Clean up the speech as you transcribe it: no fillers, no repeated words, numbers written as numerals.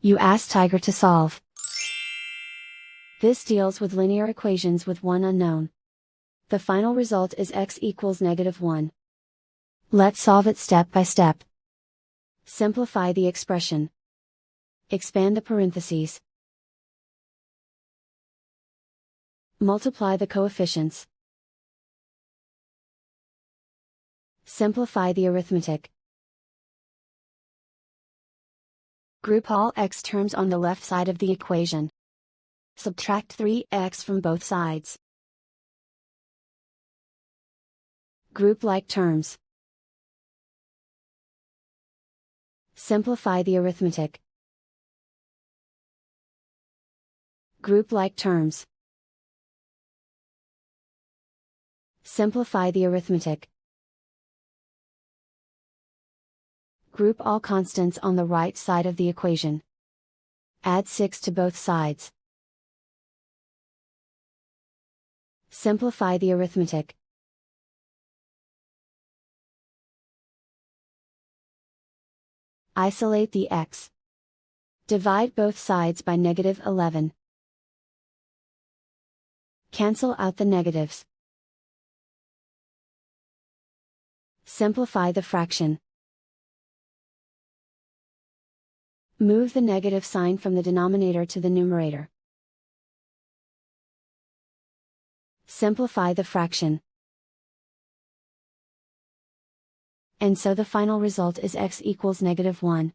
You ask Tiger to solve. This deals with linear equations with one unknown. The final result is x equals -1. Let's solve it step by step. Simplify the expression. Expand the parentheses. Multiply the coefficients. Simplify the arithmetic. Group all x terms on the left side of the equation. Subtract 3x from both sides. Group like terms. Simplify the arithmetic. Group like terms. Simplify the arithmetic. Group all constants on the right side of the equation. Add 6 to both sides. Simplify the arithmetic. Isolate the x. Divide both sides by -11. Cancel out the negatives. Simplify the fraction. Move the negative sign from the denominator to the numerator. Simplify the fraction. And so the final result is x equals -1.